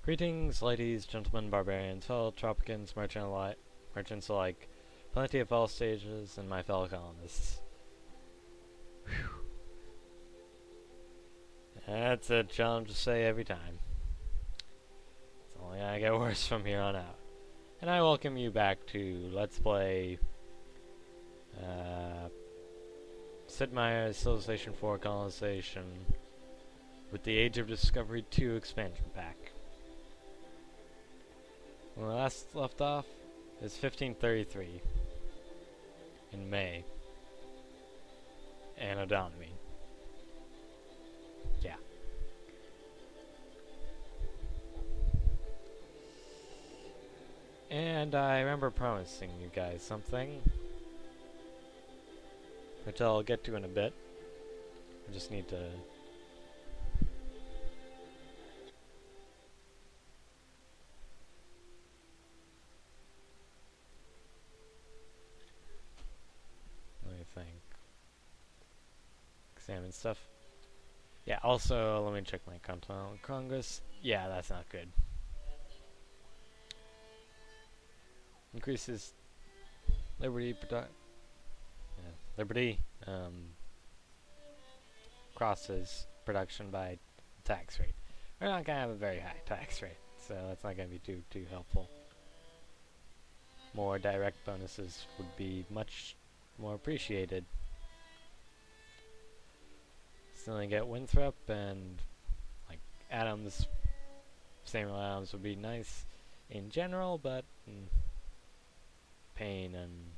Greetings, ladies, gentlemen, barbarians, fellow tropicans, merchants alike, plenty of all stages, and my fellow colonists. Whew. That's a challenge to say every time. It's only gonna get worse from here on out. And I welcome you back to Let's Play Sid Meier's Civilization 4 Colonization with the Age of Discovery 2 expansion pack. When we last left off, it was 1533 in May. Anno Domini. Yeah. And I remember promising you guys something, which I'll get to in a bit. I just need to... let me think. Examine stuff. Yeah, also, let me check my Continental Congress. Yeah, that's not good. Increases liberty crosses production by tax rate. We're not gonna have a very high tax rate, so that's not gonna be too helpful. More direct bonuses would be much more appreciated. Still gonna get Winthrop and like Adams. Samuel Adams would be nice in general, but Payne and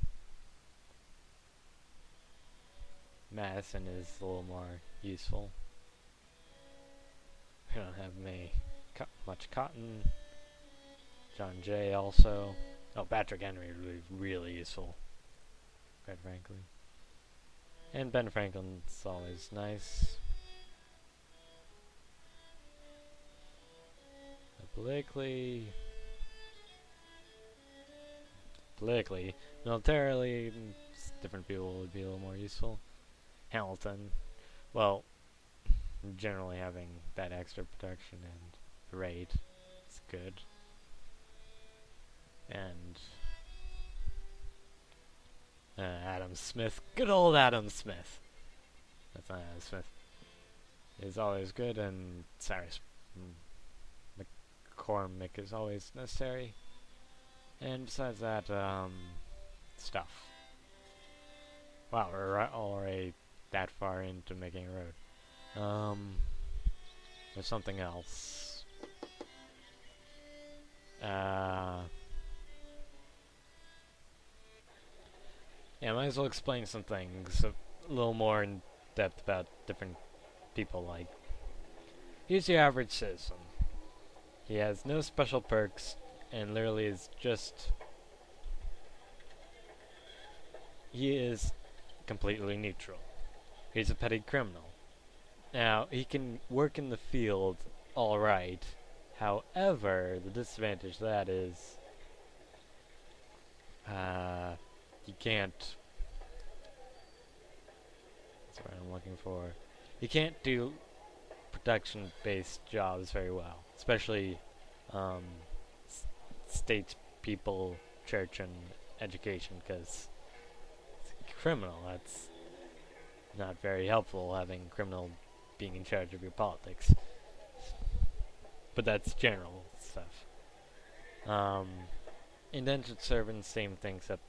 Madison is a little more useful. We don't have much Cotton. John Jay also. Oh, Patrick Henry would be really useful, quite frankly. And Ben Franklin's always nice. Politically, militarily, different people would be a little more useful. Hamilton, well, generally having that extra protection and rate is good. And Adam Smith, good old Adam Smith. That's not Adam Smith. Is always good, and Cyrus McCormick is always necessary. And besides that, stuff. Wow, we're already that far into making a road. There's something else. Yeah, I might as well explain some things a little more in depth about different people. Like, here's your average citizen. He has no special perks, and literally is just... he is completely neutral. He's a petty criminal. Now, he can work in the field alright. However, the disadvantage to that is... you can't... that's what I'm looking for. You can't do production-based jobs very well. Especially, states, people, church, and education, because criminal, that's not very helpful, having criminal being in charge of your politics. But that's general stuff. Indentured servants, same thing, except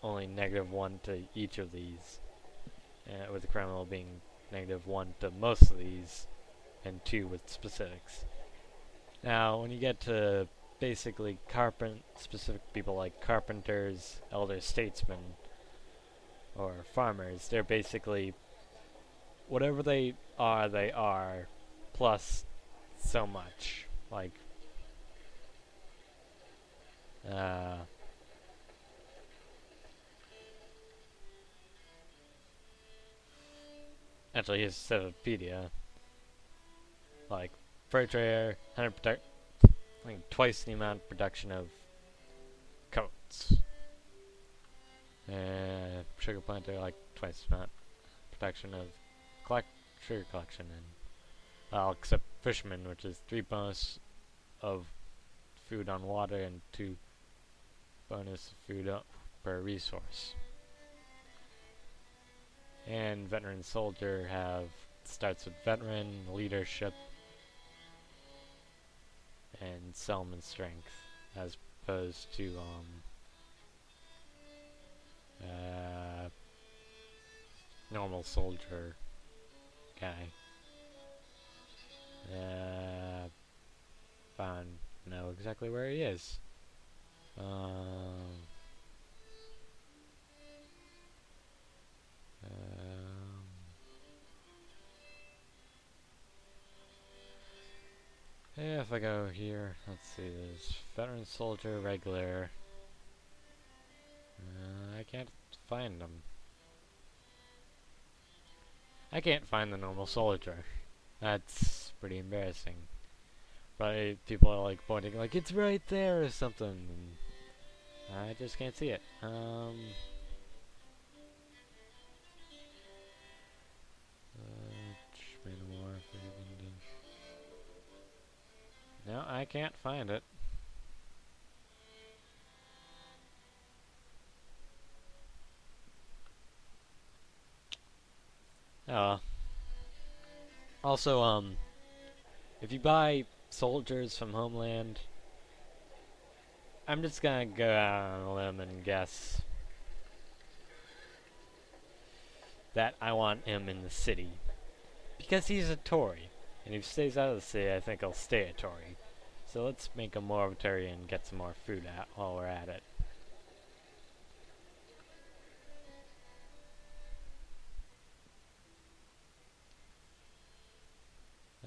only -1 to each of these, with the criminal being -1 to most of these, and 2 with specifics. Now, when you get to basically specific people like carpenters, elder statesmen, or farmers, they're basically whatever they are, plus so much. Like, actually, here's Civpedia. Like, fur trader, I think twice the amount of production of coats. And sugar planter, like twice the amount of production of sugar collection. And except fisherman, which is 3 bonus of food on water and 2 bonus food per resource. And veteran soldier starts with veteran, leadership, and settlement strength, as opposed to normal soldier guy. I don't know exactly where he is. Yeah, if I go here, let's see, there's veteran soldier, regular. I can't find them. I can't find the normal soldier. That's pretty embarrassing. But people are like pointing, like, it's right there or something. And I just can't see it. No, I can't find it. Oh. Also, if you buy soldiers from Homeland, I'm just gonna go out on a limb and guess that I want him in the city. Because he's a Tory. And if he stays out of the city, I think he'll stay a Tory. So let's make him more of a Tory and get some more food out while we're at it.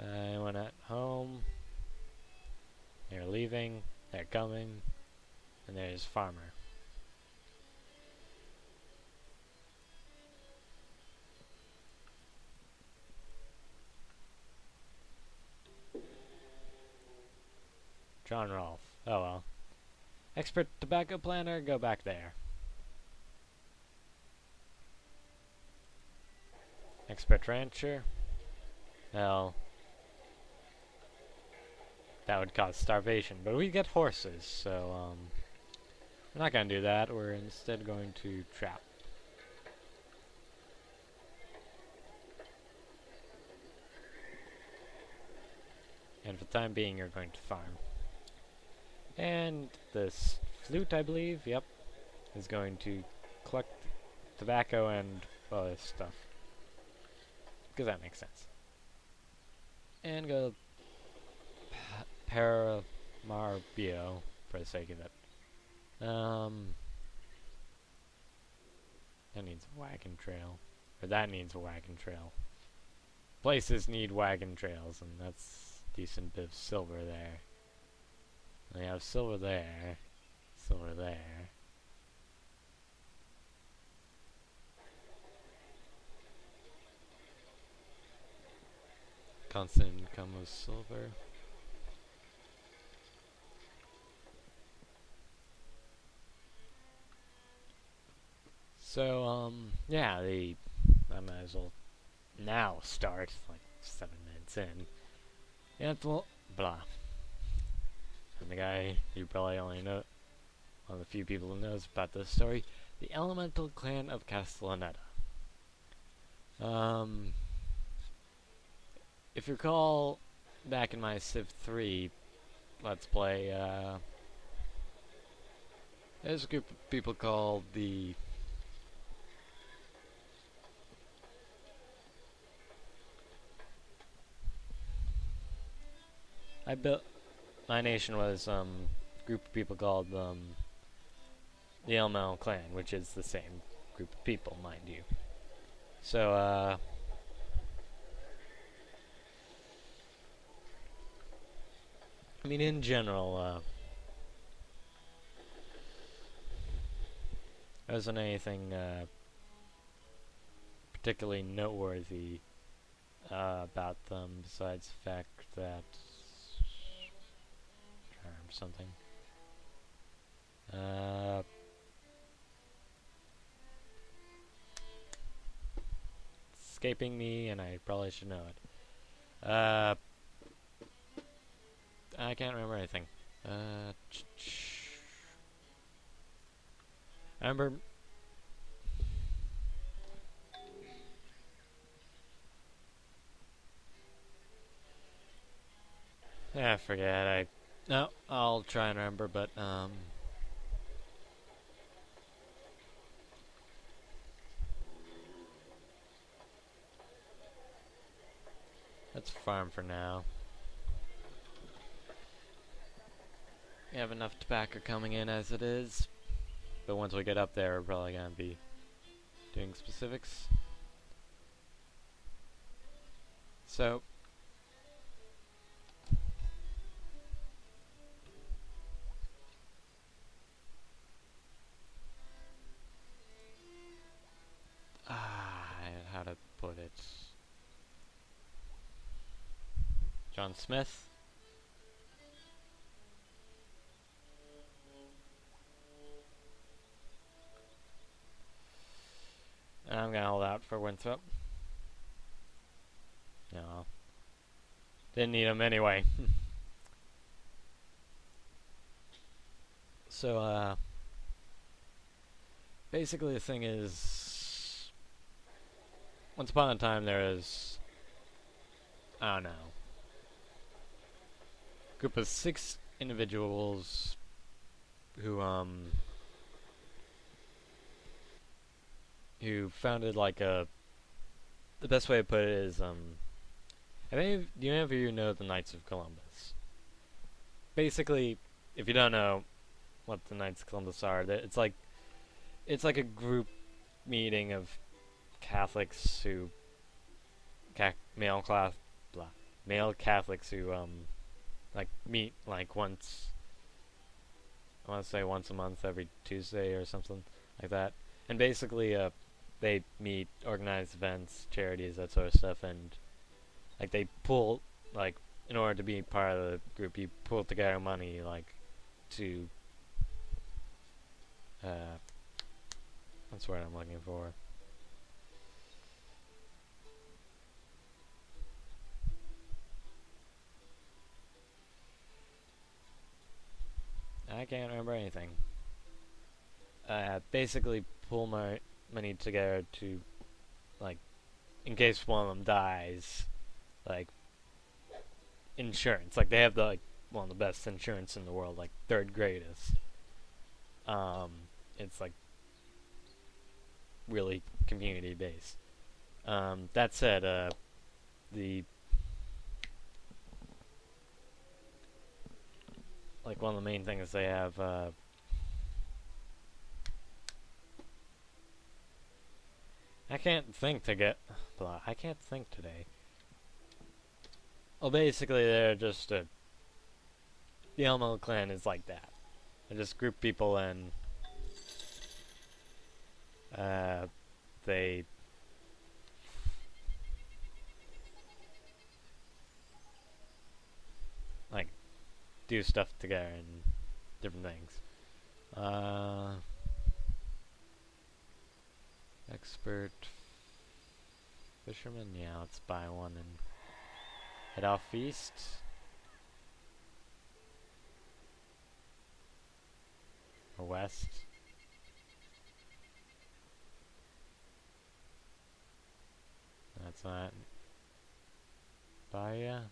Anyone at home? They're leaving. They're coming. And there's Farmer. John Rolfe. Oh well. Expert tobacco planter, go back there. Expert rancher. Well, that would cause starvation, but we get horses, so we're not gonna do that. We're instead going to trap. And for the time being, you're going to farm. And this flute, I believe, yep, is going to collect tobacco and other stuff. Because that makes sense. And go Paramarbio for the sake of it. That needs a wagon trail. Or that needs a wagon trail. Places need wagon trails, and that's a decent bit of silver there. We have silver there. Silver there. Constant income of silver. So, yeah, I might as well now start, like 7 minutes in. Yeah, well, blah. And the guy you probably only know, one of the few people who knows about this story, the Elemental Clan of Castlanetta. If you recall, back in my Civ 3 Let's Play, there's a group of people called the my nation was a group of people called the Elemental Clan, which is the same group of people, mind you. So, I mean, in general, there wasn't anything particularly noteworthy about them besides the fact that something. Escaping me, and I probably should know it. I can't remember anything. I remember. I forget. No, I'll try and remember, but let's farm for now. We have enough tobacco coming in as it is, but once we get up there, we're probably gonna be doing specifics. So. How to put it? John Smith. I'm gonna hold out for Winthrop. No. Didn't need him anyway. So, basically the thing is, once upon a time there was, I don't know, a group of 6 individuals who founded like the best way to put it is, I think, do any of you know the Knights of Columbus? Basically, if you don't know what the Knights of Columbus are, it's like a group meeting of Catholics who, male Catholics who, like meet like once, I want to say once a month, every Tuesday or something like that. And basically, they meet, organize events, charities, that sort of stuff, and like they pull, like, in order to be part of the group, you pull together money, like, to, what's the word I'm looking for? I can't remember anything. Basically pull my money together to, like, in case one of them dies, like, insurance. Like, they have one of the best insurance in the world, like, 3rd greatest. It's, like, really community based. That said, one of the main things they have, I can't think today. Well, basically, they're just the Elemental Clan is like that. They just group people and they like do stuff together and different things. Expert fisherman. Yeah, let's buy one and head off east. Or west. That's not Bahia.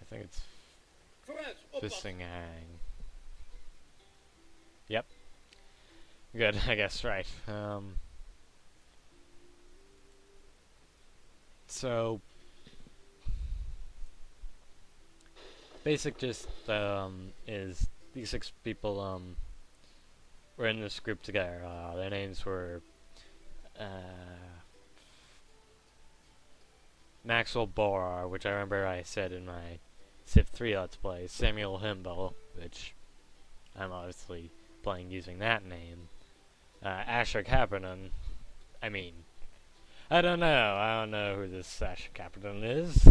I think it's Fishing Hang. Yep. Good, I guess, right. So basic gist is these 6 people were in this group together. Their names were Maxwell Borar, which I remember I said in my Civ 3 Let's Play, Samuel Himbo, which I'm obviously playing using that name, Asher Kaperdon. I mean, I don't know who this Asher Kaperdon is.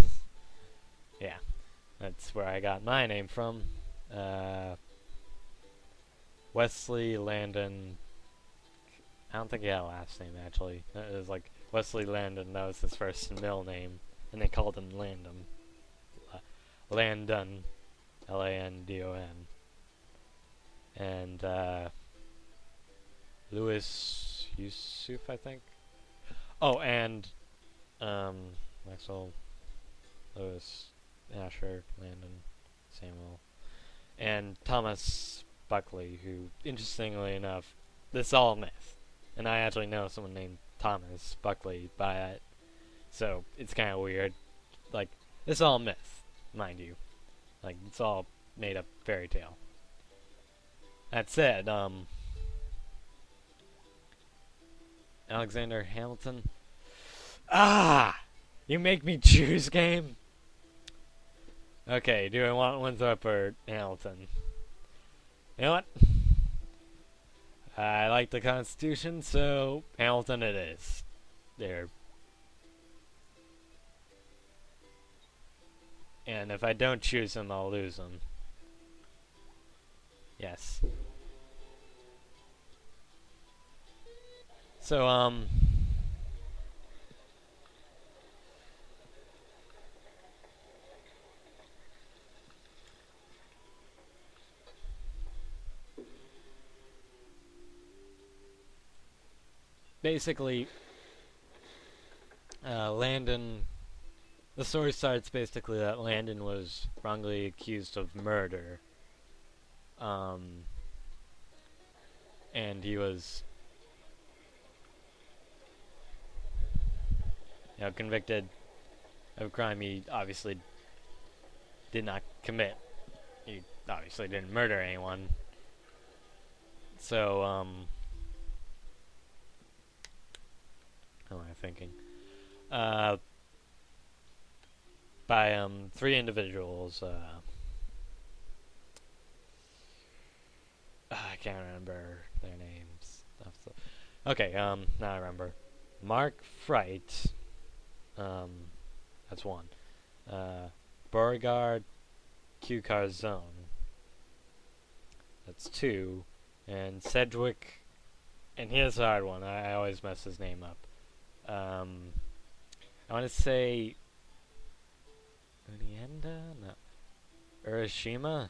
Yeah, that's where I got my name from. Wesley Landon. I don't think he had a last name, actually. It was like Wesley Landon, that was his first and middle name. and they called him Landon. Landon, Landon, and Louis Yusuf, I think. Oh, and Maxwell, Lewis, Asher, Landon, Samuel, and Thomas Buckley, who, interestingly enough, this is all myth. And I actually know someone named Thomas Buckley by it, so it's kind of weird. Like, this is all myth, mind you. Like, it's all made up fairy tale. That said, Alexander Hamilton. Ah! You make me choose, game? Okay, do I want Winthrop or Hamilton? You know what? I like the Constitution, so Hamilton it is. There. And if I don't choose him, I'll lose him. Yes. So, basically, Landon... The story starts basically that Landon was wrongly accused of murder. And he was, convicted of a crime he obviously did not commit. He obviously didn't murder anyone. So, how am I thinking? By 3 individuals. I can't remember their names. Okay, now I remember. Mark Fright. That's 1. Beauregard Q. Carzone. That's 2. And Sedgwick. And here's a hard one. I always mess his name up. I want to say Unienda? No. Urashima?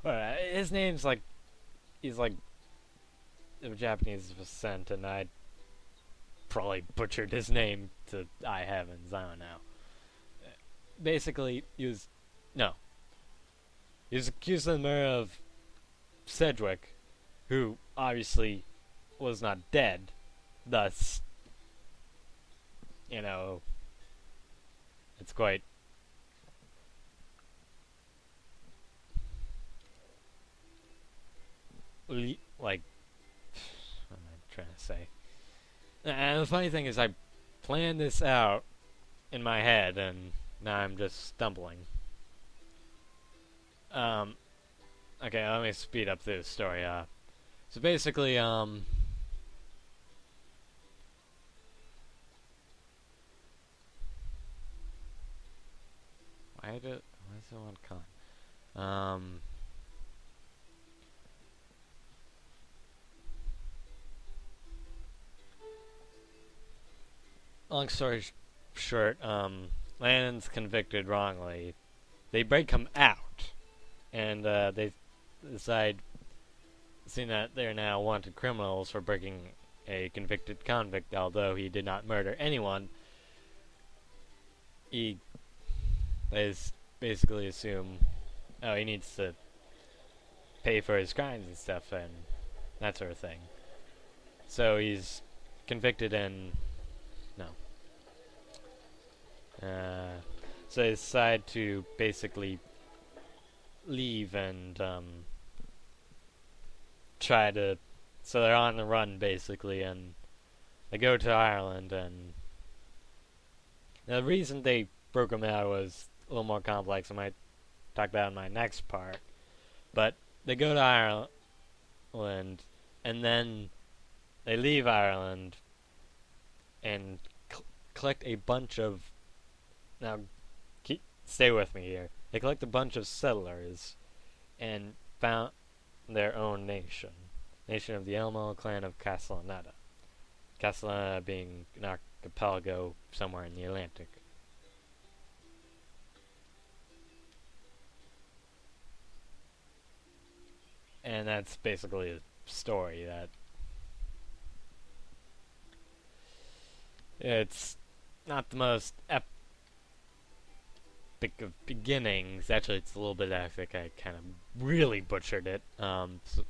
Well, his name's like... He's like... of Japanese descent, and I probably butchered his name to high heavens. I don't know. Basically, he was... No. He was accused of the murder of Sedgwick, who obviously was not dead. Thus, it's quite... like, what am I trying to say? And the funny thing is I planned this out in my head, and now I'm just stumbling. Okay, let me speed up this story. So basically, why is it on con? Long story short, Landon's convicted wrongly. They break him out, and they decide, seeing that they're now wanted criminals for breaking a convicted convict, although he did not murder anyone, they basically assume, oh, he needs to pay for his crimes and stuff, and that sort of thing. So he's convicted and... no. So they decide to basically leave and try to... So they're on the run, basically, and they go to Ireland, and the reason they broke them out was a little more complex. I might talk about it in my next part. But they go to Ireland, and then they leave Ireland and collect a bunch of... Now, stay with me here. They collect a bunch of settlers and found their own nation. Nation of the Elemental Clan of Castlanetta. Castlanetta being an archipelago somewhere in the Atlantic and that's basically a story that it's not the most epic of beginnings. Actually, it's a little bit epic. I kind of really butchered it. So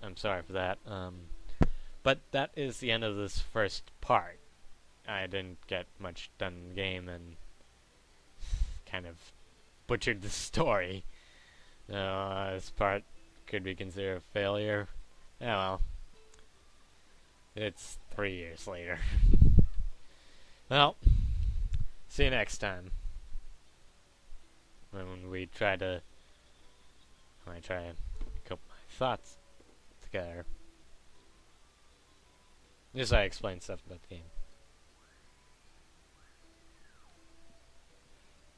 I'm sorry for that. But that is the end of this first part. I didn't get much done in the game and kind of butchered the story. This part could be considered a failure. Yeah, well, it's 3 years later. Well, see you next time. When I try to cope my thoughts together. Just so I explain stuff about the game.